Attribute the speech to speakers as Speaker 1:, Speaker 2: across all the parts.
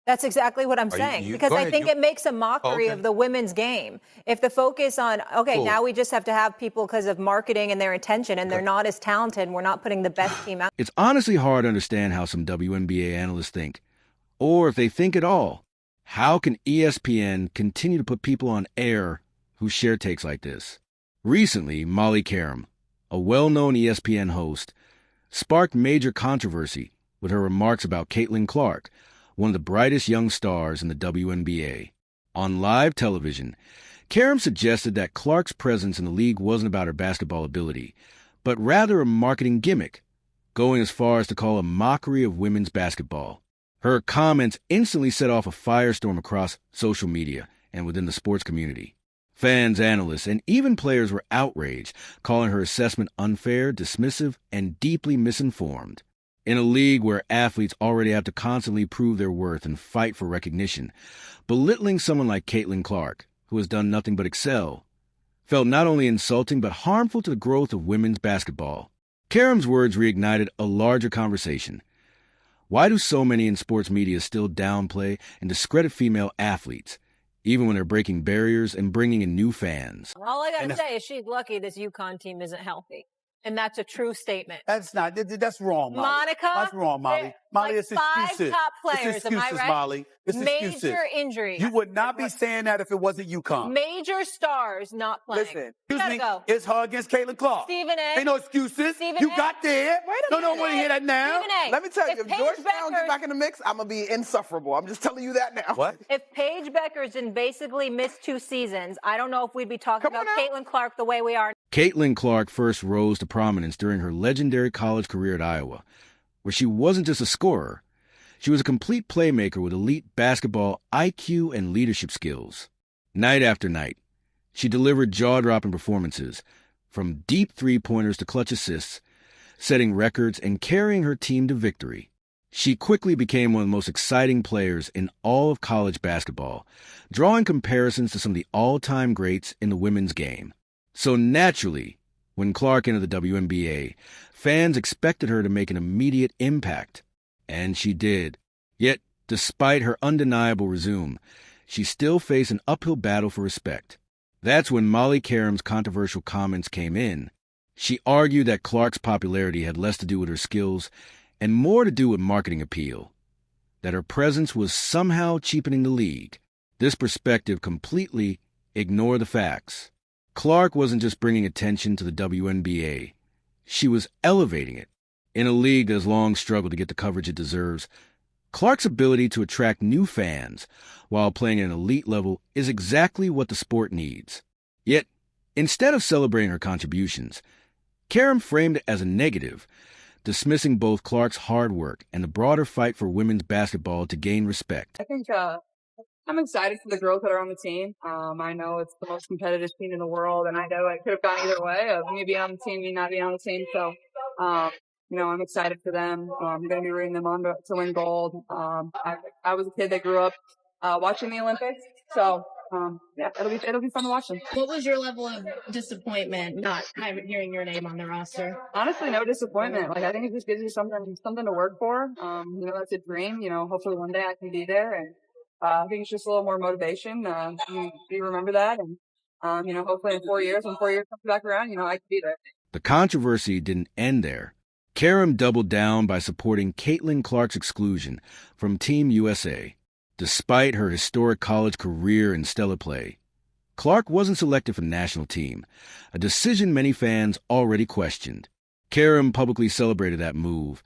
Speaker 1: That's exactly what I'm saying, because
Speaker 2: Go
Speaker 1: I
Speaker 2: ahead.
Speaker 1: think it makes a mockery of the women's game. If the focus on, now we just have to have people because of marketing and their intention, and they're not as talented, and we're not putting the best team out.
Speaker 3: It's honestly hard to understand how some WNBA analysts think, or if they think at all. How can ESPN continue to put people on air who share takes like this? Recently, Molly Karam, a well-known ESPN host, sparked major controversy with her remarks about Caitlin Clark, one of the brightest young stars in the WNBA. On live television, Karam suggested that Clark's presence in the league wasn't about her basketball ability, but rather a marketing gimmick, going as far as to call a mockery of women's basketball. Her comments instantly set off a firestorm across social media and within the sports community. Fans, analysts, and even players were outraged, calling her assessment unfair, dismissive, and deeply misinformed. In a league where athletes already have to constantly prove their worth and fight for recognition, belittling someone like Caitlin Clark, who has done nothing but excel, felt not only insulting but harmful to the growth of women's basketball. Karam's words reignited a larger conversation. Why do so many in sports media still downplay and discredit female athletes, even when they're breaking barriers and bringing in new fans?
Speaker 1: All I got to say is she's lucky this UConn team isn't healthy. And that's a true statement.
Speaker 2: That's wrong, Molly.
Speaker 1: Monica?
Speaker 2: That's wrong, Molly. Molly,
Speaker 1: like
Speaker 2: it's excuses.
Speaker 1: 5 top players,
Speaker 2: it's excuses,
Speaker 1: am I right?
Speaker 2: Molly. It's excuses.
Speaker 1: Major injuries.
Speaker 2: You would not be saying that if it wasn't UConn.
Speaker 1: Major stars not playing.
Speaker 2: Listen,
Speaker 1: excuse me,
Speaker 2: go. It's her against Caitlin Clark.
Speaker 1: Stephen A.
Speaker 2: Ain't no excuses.
Speaker 1: Stephen
Speaker 2: you
Speaker 1: A.
Speaker 2: got there.
Speaker 4: Wait a
Speaker 2: Don't
Speaker 4: minute.
Speaker 2: want to hear that now.
Speaker 1: Stephen A.
Speaker 4: Let me tell you, if
Speaker 1: Paige
Speaker 4: Georgetown get
Speaker 1: Beckers-
Speaker 4: back in the mix, I'm going to be insufferable. I'm just telling you that now.
Speaker 2: What?
Speaker 1: If Paige Beckers didn't basically miss 2 seasons, I don't know if we'd be talking about Caitlin Clark the way we are.
Speaker 3: Caitlin Clark first rose to prominence during her legendary college career at Iowa, where she wasn't just a scorer. She was a complete playmaker with elite basketball IQ and leadership skills. Night after night, she delivered jaw-dropping performances, from deep three-pointers to clutch assists, setting records and carrying her team to victory. She quickly became one of the most exciting players in all of college basketball, drawing comparisons to some of the all-time greats in the women's game. So naturally, when Clark entered the WNBA, fans expected her to make an immediate impact. And she did. Yet, despite her undeniable resume, she still faced an uphill battle for respect. That's when Molly Karam's controversial comments came in. She argued that Clark's popularity had less to do with her skills and more to do with marketing appeal, that her presence was somehow cheapening the league. This perspective completely ignored the facts. Clark wasn't just bringing attention to the WNBA. She was elevating it. In a league that has long struggled to get the coverage it deserves, Clark's ability to attract new fans while playing at an elite level is exactly what the sport needs. Yet, instead of celebrating her contributions, Karam framed it as a negative, dismissing both Clark's hard work and the broader fight for women's basketball to gain respect.
Speaker 5: I think I'm excited for the girls that are on the team. I know it's the most competitive team in the world, and I know it could have gone either way, of me being on the team, me not being on the team. So, I'm excited for them. I'm going to be rooting them on to win gold. I was a kid that grew up watching the Olympics, so it'll be fun to watch them.
Speaker 6: What was your level of disappointment not hearing your name on the roster?
Speaker 5: Honestly, no disappointment. I think it just gives you something to work for. That's a dream. Hopefully one day I can be there, and I think it's just a little more motivation. You remember that, and hopefully in 4 years, when 4 years comes back around, I can be there.
Speaker 3: The controversy didn't end there. Karam doubled down by supporting Caitlin Clark's exclusion from Team USA. Despite her historic college career and stellar play, Clark wasn't selected for the national team, a decision many fans already questioned. Karam publicly celebrated that move,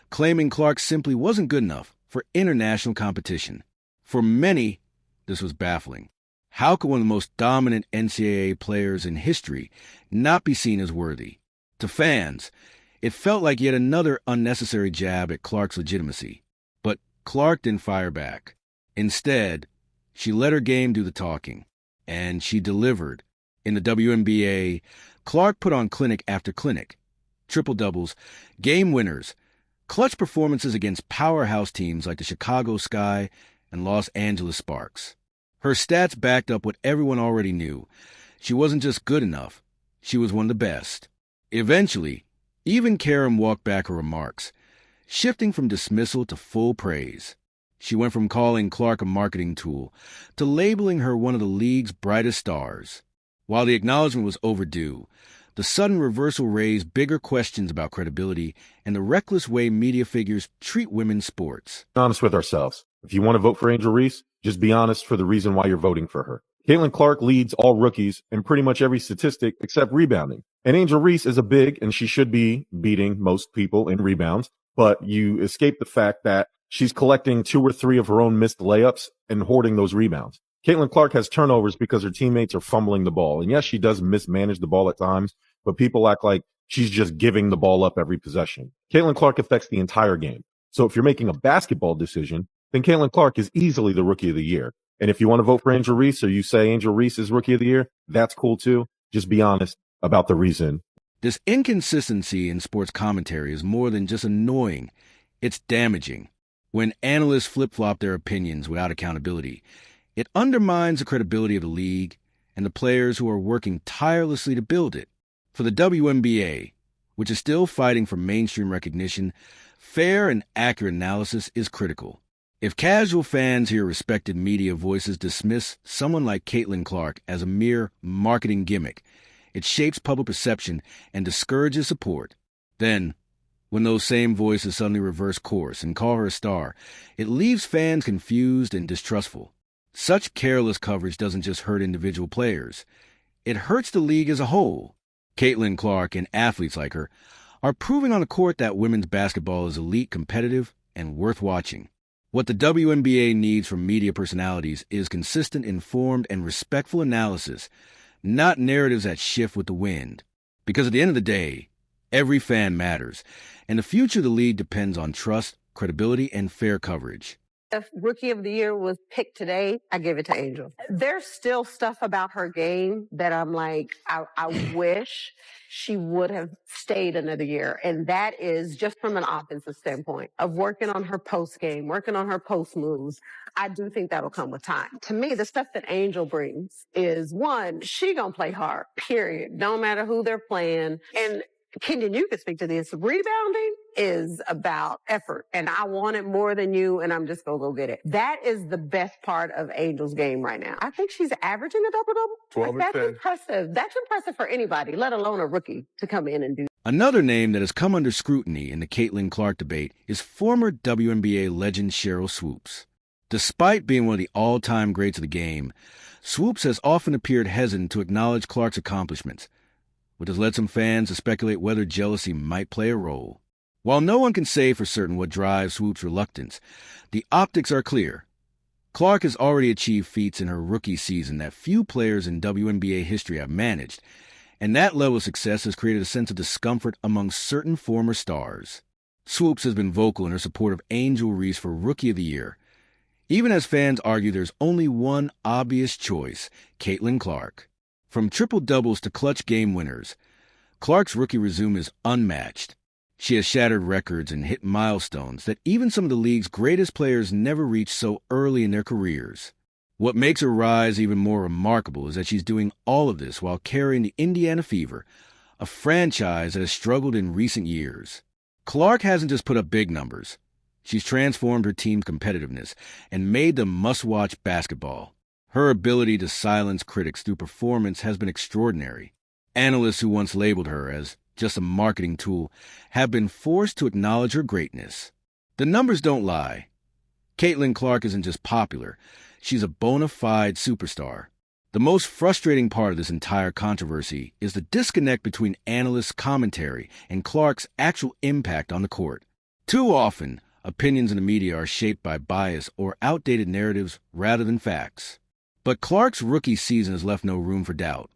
Speaker 3: claiming Clark simply wasn't good enough for international competition. For many, this was baffling. How could one of the most dominant NCAA players in history not be seen as worthy? To fans, it felt like yet another unnecessary jab at Clark's legitimacy. But Clark didn't fire back. Instead, she let her game do the talking, and she delivered. In the WNBA, Clark put on clinic after clinic. Triple-doubles, game winners, clutch performances against powerhouse teams like the Chicago Sky and Los Angeles Sparks. Her stats backed up what everyone already knew. She wasn't just good enough, she was one of the best. Eventually, even Karam walked back her remarks, shifting from dismissal to full praise. She went from calling Clark a marketing tool to labeling her one of the league's brightest stars. While the acknowledgement was overdue, the sudden reversal raised bigger questions about credibility and the reckless way media figures treat women's sports.
Speaker 7: Be honest with ourselves. If you want to vote for Angel Reese, just be honest for the reason why you're voting for her. Caitlin Clark leads all rookies in pretty much every statistic except rebounding. And Angel Reese is a big, and she should be beating most people in rebounds, but you escape the fact that she's collecting 2 or 3 of her own missed layups and hoarding those rebounds. Caitlin Clark has turnovers because her teammates are fumbling the ball. And yes, she does mismanage the ball at times, but people act like she's just giving the ball up every possession. Caitlin Clark affects the entire game. So if you're making a basketball decision, then Caitlin Clark is easily the Rookie of the Year. And if you want to vote for Angel Reese or you say Angel Reese is Rookie of the Year, that's cool too. Just be honest about the reason.
Speaker 3: This inconsistency in sports commentary is more than just annoying. It's damaging. When analysts flip-flop their opinions without accountability, it undermines the credibility of the league and the players who are working tirelessly to build it. For the WNBA, which is still fighting for mainstream recognition, fair and accurate analysis is critical. If casual fans hear respected media voices dismiss someone like Caitlin Clark as a mere marketing gimmick, it shapes public perception and discourages support. Then, when those same voices suddenly reverse course and call her a star, it leaves fans confused and distrustful. Such careless coverage doesn't just hurt individual players. It hurts the league as a whole. Caitlin Clark and athletes like her are proving on the court that women's basketball is elite, competitive, and worth watching. What the WNBA needs from media personalities is consistent, informed, and respectful analysis, not narratives that shift with the wind. Because at the end of the day, every fan matters, and the future of the league depends on trust, credibility, and fair coverage.
Speaker 8: If Rookie of the Year was picked today, I give it to Angel. There's still stuff about her game that I'm like, I wish she would have stayed another year. And that is just from an offensive standpoint of working on her post game, working on her post moves. I do think that'll come with time. To me, the stuff that Angel brings is, one, she gonna play hard, period. No matter who they're playing. And Kenyon, you could speak to this. Rebounding is about effort, and I want it more than you, and I'm just going to go get it. That is the best part of Angel's game right now. I think she's averaging a double-double.
Speaker 7: 12 and
Speaker 8: That's
Speaker 7: 10.
Speaker 8: impressive. That's impressive for anybody, let alone a rookie, to come in and do.
Speaker 3: Another name that has come under scrutiny in the Caitlin Clark debate is former WNBA legend Cheryl Swoops. Despite being one of the all-time greats of the game, Swoops has often appeared hesitant to acknowledge Clark's accomplishments, which has led some fans to speculate whether jealousy might play a role. While no one can say for certain what drives Swoop's reluctance, the optics are clear. Clark has already achieved feats in her rookie season that few players in WNBA history have managed, and that level of success has created a sense of discomfort among certain former stars. Swoops has been vocal in her support of Angel Reese for Rookie of the Year, even as fans argue there's only one obvious choice, Caitlin Clark. From triple-doubles to clutch game winners, Clark's rookie resume is unmatched. She has shattered records and hit milestones that even some of the league's greatest players never reached so early in their careers. What makes her rise even more remarkable is that she's doing all of this while carrying the Indiana Fever, a franchise that has struggled in recent years. Clark hasn't just put up big numbers. She's transformed her team's competitiveness and made them must-watch basketball. Her ability to silence critics through performance has been extraordinary. Analysts who once labeled her as just a marketing tool have been forced to acknowledge her greatness. The numbers don't lie. Caitlin Clark isn't just popular. She's a bona fide superstar. The most frustrating part of this entire controversy is the disconnect between analysts' commentary and Clark's actual impact on the court. Too often, opinions in the media are shaped by bias or outdated narratives rather than facts. But Clark's rookie season has left no room for doubt.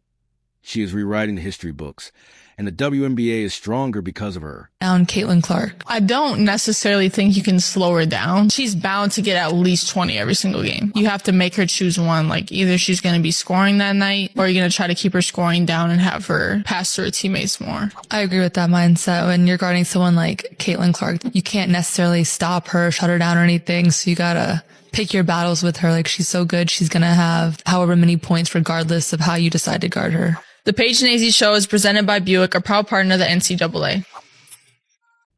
Speaker 3: She is rewriting the history books, and the WNBA is stronger because of her.
Speaker 9: Down Caitlin Clark. I don't necessarily think you can slow her down. She's bound to get at least 20 every single game. You have to make her choose one. Like, either she's going to be scoring that night, or you're going to try to keep her scoring down and have her pass to her teammates more.
Speaker 10: I agree with that mindset. When you're guarding someone like Caitlin Clark, you can't necessarily stop her, shut her down or anything. So you gotta pick your battles with her. Like, she's so good. She's going to have however many points regardless of how you decide to guard her.
Speaker 9: The Paige and AZ Show is presented by Buick, a proud partner of the NCAA.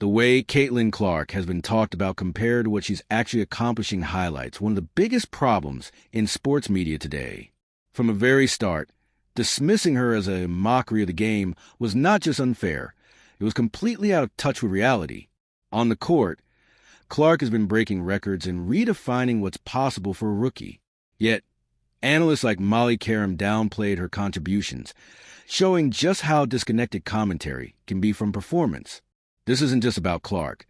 Speaker 3: The way Caitlin Clark has been talked about compared to what she's actually accomplishing highlights one of the biggest problems in sports media today. From the very start, dismissing her as a mockery of the game was not just unfair, it was completely out of touch with reality. On the court, Clark has been breaking records and redefining what's possible for a rookie. Yet, analysts like Molly Karam downplayed her contributions, showing just how disconnected commentary can be from performance. This isn't just about Clark.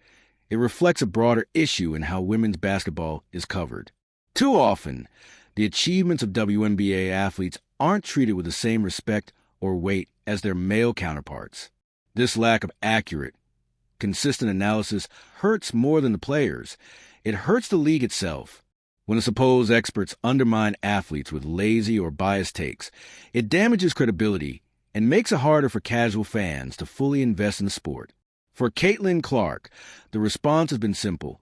Speaker 3: It reflects a broader issue in how women's basketball is covered. Too often, the achievements of WNBA athletes aren't treated with the same respect or weight as their male counterparts. This lack of accurate, consistent analysis hurts more than the players. It hurts the league itself. When the supposed experts undermine athletes with lazy or biased takes, it damages credibility and makes it harder for casual fans to fully invest in the sport. For Caitlin Clark, the response has been simple.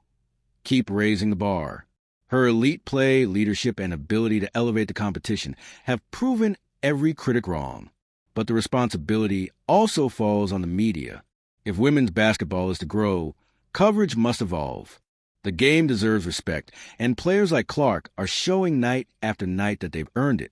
Speaker 3: Keep raising the bar. Her elite play, leadership, and ability to elevate the competition have proven every critic wrong. But the responsibility also falls on the media. If women's basketball is to grow, coverage must evolve. The game deserves respect, and players like Clark are showing night after night that they've earned it.